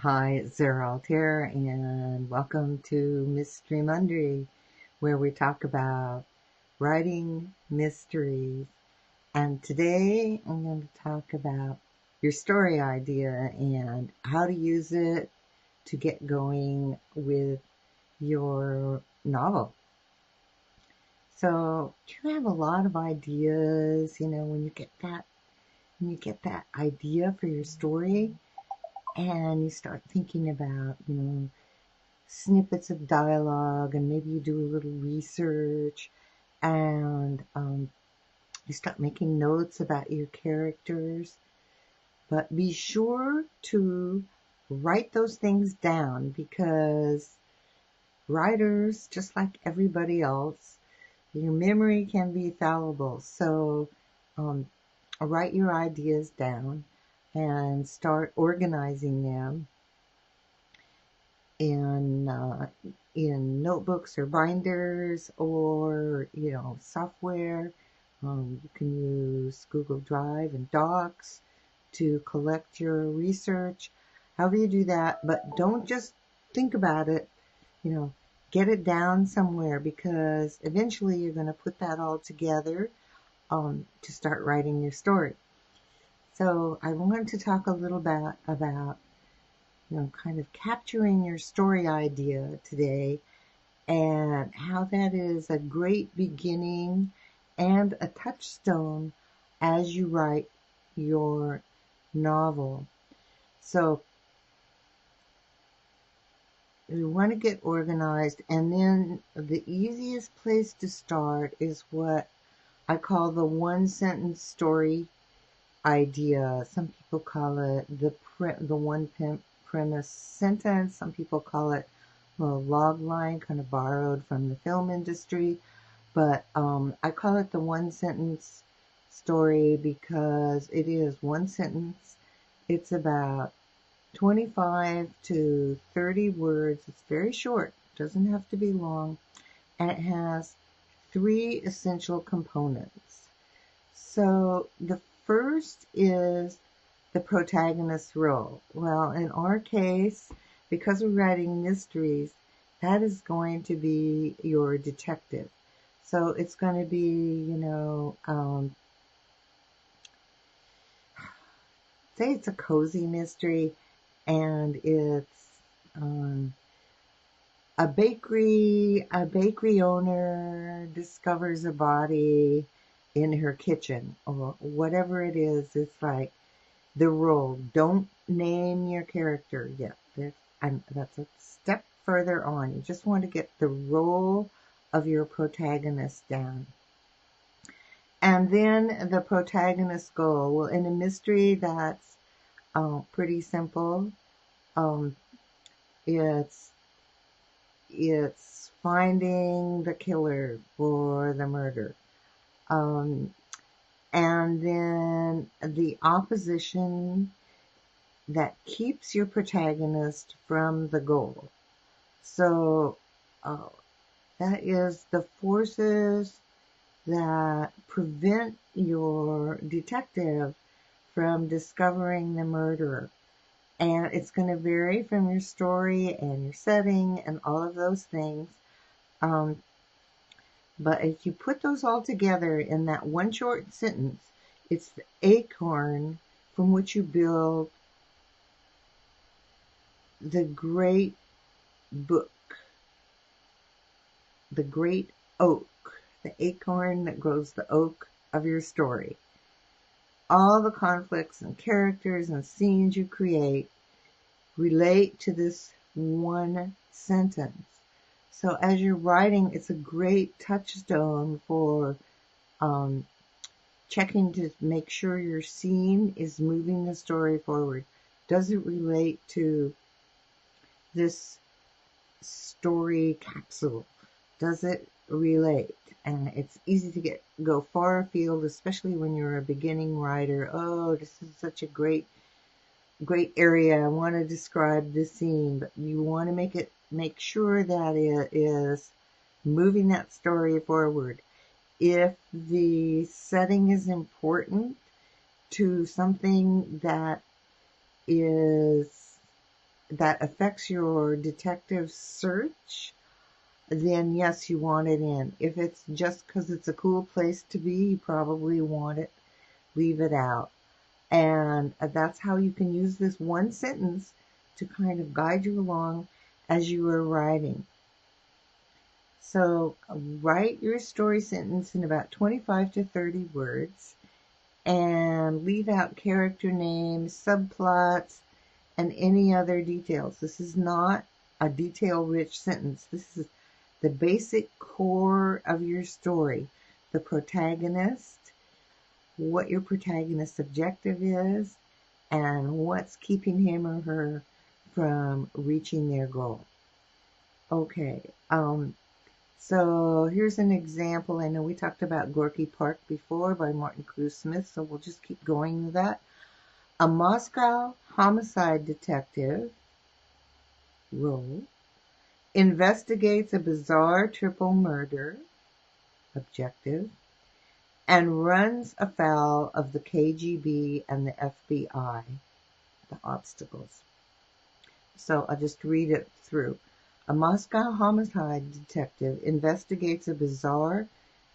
Hi, it's Zara Altair, and welcome to Mystery Monday, where we talk about writing mysteries. And today I'm going to talk about your story idea and how to use it to get going with your novel. So, do you have a lot of ideas, when you get that idea for your story and you start thinking about, snippets of dialogue, and maybe you do a little research, and you start making notes about your characters. But be sure to write those things down, because writers, just like everybody else, your memory can be fallible. So um, write your ideas down and start organizing them in notebooks or binders, or software. You can use Google Drive and Docs to collect your research. However you do that, but don't just think about it. Get it down somewhere, because eventually you're going to put that all together to start writing your story. So I wanted to talk a little bit about kind of capturing your story idea today, and how that is a great beginning and a touchstone as you write your novel. So you want to get organized, and then the easiest place to start is what I call the one sentence story idea. Some people call it the one premise sentence. Some people call it a log line, kind of borrowed from the film industry. But I call it the one sentence story because it is one sentence. It's about 25 to 30 words. It's very short, doesn't have to be long, and it has three essential components. So the first is the protagonist's role. Well, in our case, because we're writing mysteries, that is going to be your detective. So it's going to be, say it's a cozy mystery, and it's um, a bakery owner discovers a body in her kitchen, or whatever it is. It's like the role. Don't name your character yet. That's a step further on. You just want to get the role of your protagonist down. And then the protagonist's goal. Well, in a mystery, that's pretty simple. Um, it's finding the killer for the murder. Um, and then the opposition that keeps your protagonist from the goal. So uh, that is the forces that prevent your detective from discovering the murderer. And it's going to vary from your story and your setting and all of those things. Um, but if you put those all together in that one short sentence, it's the acorn from which you build the great book, the great oak, the acorn that grows the oak of your story. All the conflicts and characters and scenes you create relate to this one sentence. So as you're writing, it's a great touchstone for checking to make sure your scene is moving the story forward. Does it relate to this story capsule? Does it relate? And it's easy to go far afield, especially when you're a beginning writer. Oh, this is such a great area. I want to describe this scene, but you want to make sure that it is moving that story forward. If the setting is important to something that is that affects your detective search, then yes, you want it in. If it's just because it's a cool place to be, you probably want it, leave it out. And that's how you can use this one sentence to kind of guide you along as you are writing. So write your story sentence in about 25 to 30 words and leave out character names, subplots, and any other details. This is not a detail-rich sentence. This is the basic core of your story. The protagonist, what your protagonist's objective is, and what's keeping him or her from reaching their goal. Okay, so here's an example. I know we talked about Gorky Park before by Martin Cruz Smith, so we'll just keep going with that. A Moscow homicide detective role investigates a bizarre triple murder objective and runs afoul of the KGB and the FBI, the obstacles. So I'll just read it through. A Moscow homicide detective investigates a bizarre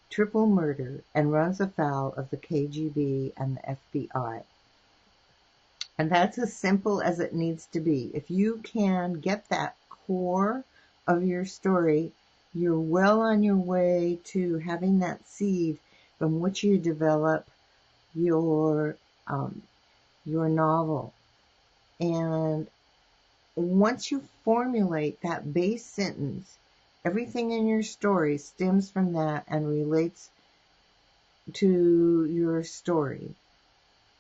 triple murder and runs afoul of the KGB and the FBI. And that's as simple as it needs to be. If you can get that core of your story, you're well on your way to having that seed from which you develop your novel. And once you formulate that base sentence, everything in your story stems from that and relates to your story.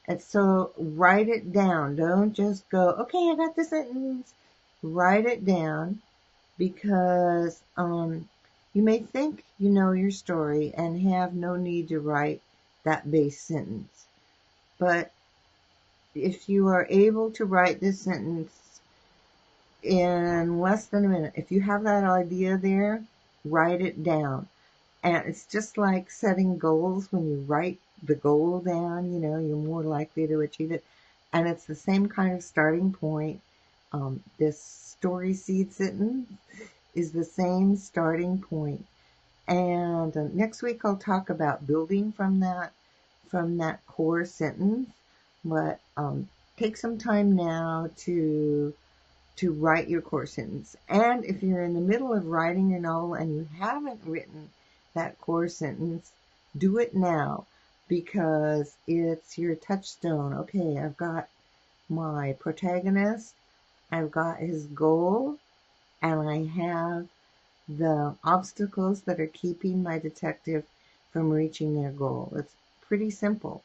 And so write it down. Don't just go, okay, I got the sentence. Write it down, because you may think you know your story and have no need to write that base sentence. But if you are able to write this sentence in less than a minute, if you have that idea there, write it down. And it's just like setting goals. When you write the goal down, you're more likely to achieve it. And it's the same kind of starting point. This story seed sentence is the same starting point. And next week I'll talk about building from that core sentence. But take some time now to write your core sentence. And if you're in the middle of writing your novel and you haven't written that core sentence, do it now, because it's your touchstone. Okay, I've got my protagonist, I've got his goal, and I have the obstacles that are keeping my detective from reaching their goal. It's pretty simple.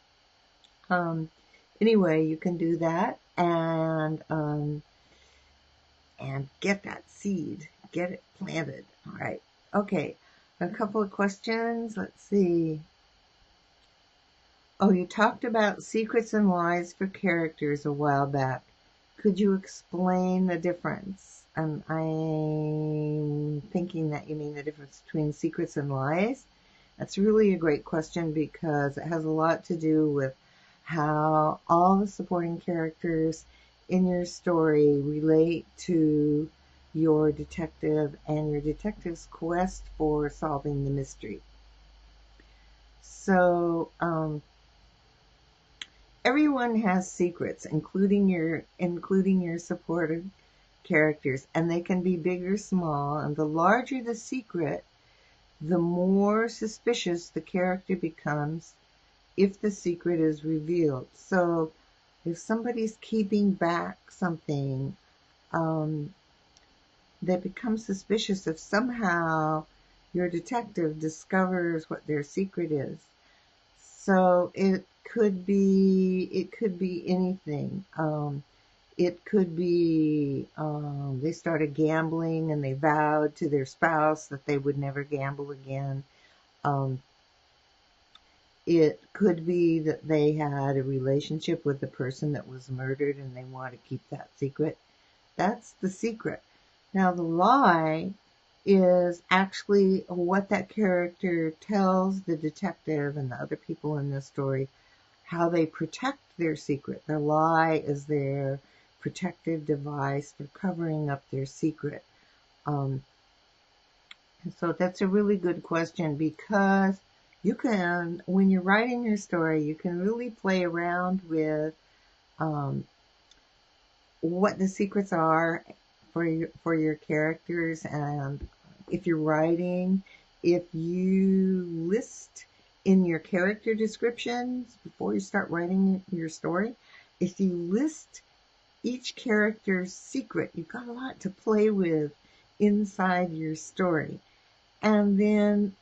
Anyway, you can do that and get that seed, get it planted. All right. Okay. A couple of questions. Let's see. Oh, you talked about secrets and lies for characters a while back. Could you explain the difference? I'm thinking that you mean the difference between secrets and lies. That's really a great question, because it has a lot to do with how all the supporting characters in your story relate to your detective and your detective's quest for solving the mystery. So, everyone has secrets, including your supportive characters, and they can be big or small. And the larger the secret, the more suspicious the character becomes if the secret is revealed. So, if somebody's keeping back something, they become suspicious if somehow your detective discovers what their secret is. So it could be anything. It could be they started gambling and they vowed to their spouse that they would never gamble again. It could be that they had a relationship with the person that was murdered and they want to keep that secret. That's the secret. Now, the lie is actually what that character tells the detective and the other people in the story, how they protect their secret. Their lie is their protective device for covering up their secret? Um, so that's a really good question, because you can, when you're writing your story, you can really play around with um, what the secrets are for your characters. And if you're writing, if you list in your character descriptions before you start writing your story, if you list each character's secret, you've got a lot to play with inside your story. And then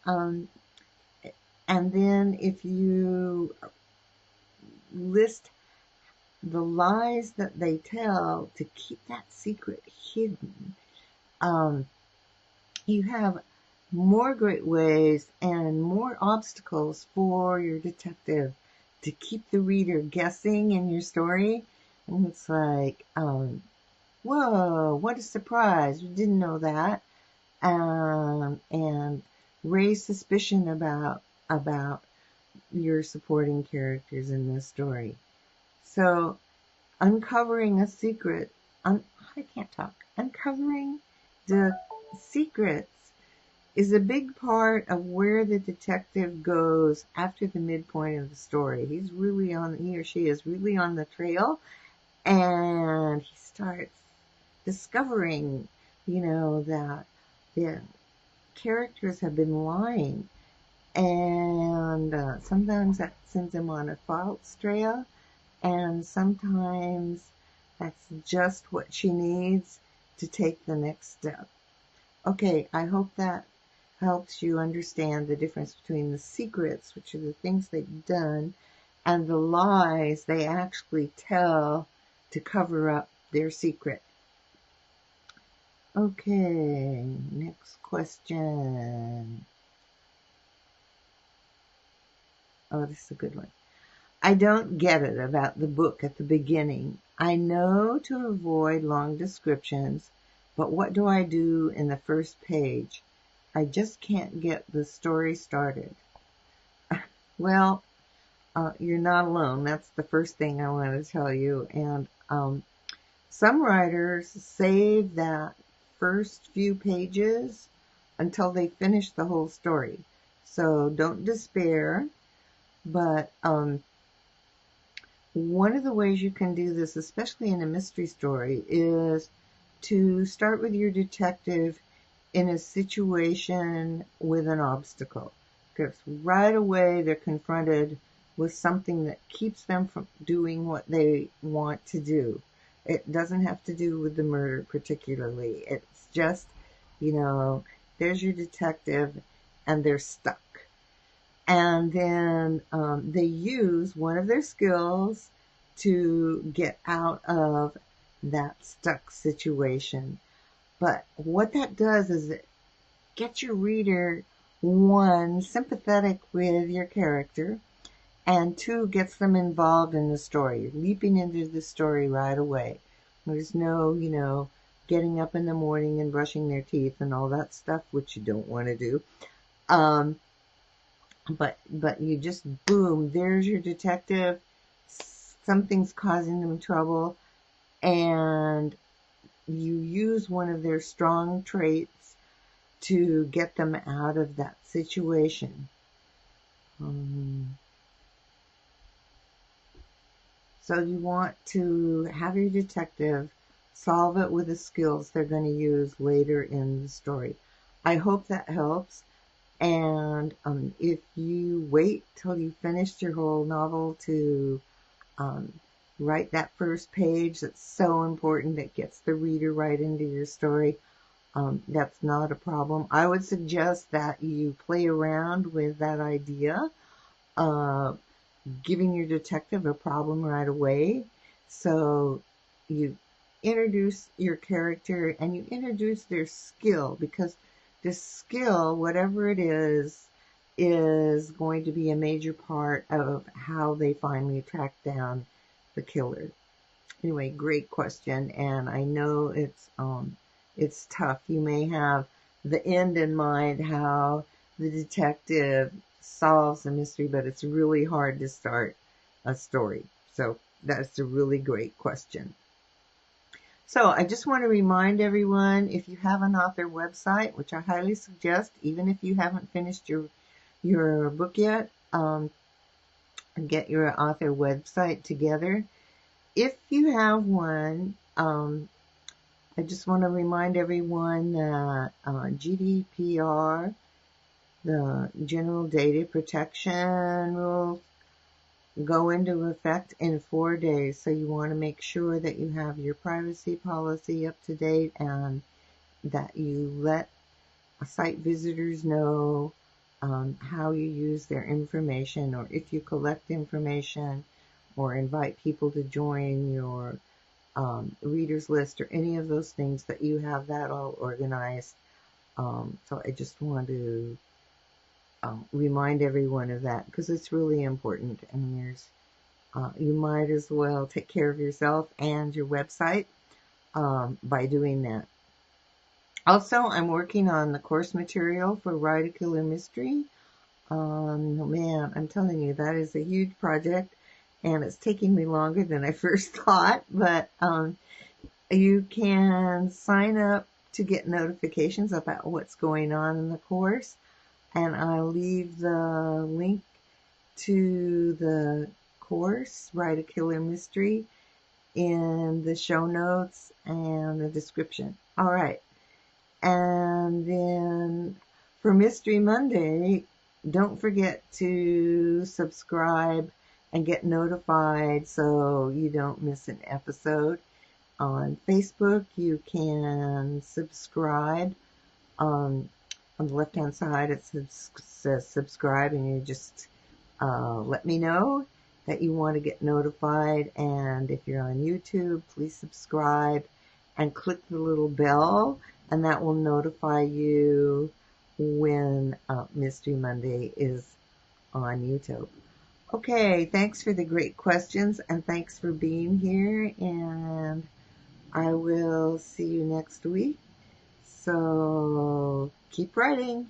if you list the lies that they tell to keep that secret hidden, you have more great ways and more obstacles for your detective to keep the reader guessing in your story. And it's like, whoa, what a surprise. We didn't know that. And raise suspicion about your supporting characters in this story. So uncovering a secret, I can't talk. Uncovering the secrets is a big part of where the detective goes after the midpoint of the story. He or she is really on the trail, and he starts discovering, that the characters have been lying, and sometimes that sends him on a false trail, and sometimes that's just what she needs to take the next step. Okay, I hope that helps you understand the difference between the secrets, which are the things they've done, and the lies they actually tell to cover up their secret. Okay, next question. Oh, this is a good one. I don't get it about the book at the beginning. I know to avoid long descriptions, but what do I do in the first page? I just can't get the story started. Well, you're not alone. That's the first thing I want to tell you. And some writers save that first few pages until they finish the whole story. So don't despair. But one of the ways you can do this, especially in a mystery story, is to start with your detective in a situation with an obstacle. Because right away they're confronted with something that keeps them from doing what they want to do. It doesn't have to do with the murder particularly. It's just, there's your detective and they're stuck. And then they use one of their skills to get out of that stuck situation. But what that does is it gets your reader, one, sympathetic with your character, and two, gets them involved in the story. You're leaping into the story right away. There's no, getting up in the morning and brushing their teeth and all that stuff, which you don't want to do. But you just, boom, there's your detective. Something's causing them trouble, and you use one of their strong traits to get them out of that situation. So you want to have your detective solve it with the skills they're going to use later in the story. I hope that helps. And if you wait till you finished your whole novel to write that first page, that's so important, that gets the reader right into your story, that's not a problem. I would suggest that you play around with that idea of giving your detective a problem right away. So you introduce your character and you introduce their skill, because the skill, whatever it is going to be a major part of how they finally track down the killer. Anyway, great question, and I know it's tough. You may have the end in mind, how the detective solves the mystery, but it's really hard to start a story. So that's a really great question. So I just want to remind everyone, if you have an author website, which I highly suggest, even if you haven't finished your book yet, get your author website together. If you have one, I just want to remind everyone that GDPR, the General Data Protection Rules, go into effect in 4 days. So you want to make sure that you have your privacy policy up to date and that you let site visitors know how you use their information, or if you collect information or invite people to join your readers list or any of those things, that you have that all organized. So I just want to remind everyone of that because it's really important, and you might as well take care of yourself and your website by doing that. Also, I'm working on the course material for Write a Killer Mystery. Man, I'm telling you, that is a huge project, and it's taking me longer than I first thought, but you can sign up to get notifications about what's going on in the course, and I'll leave the link to the course, Write a Killer Mystery, in the show notes and the description. All right. And then for Mystery Monday, don't forget to subscribe and get notified so you don't miss an episode. On Facebook, you can subscribe. On the left-hand side, it says subscribe, and you just let me know that you want to get notified. And if you're on YouTube, please subscribe and click the little bell, and that will notify you when Mystery Monday is on YouTube. Okay, thanks for the great questions, and thanks for being here, and I will see you next week. So keep writing.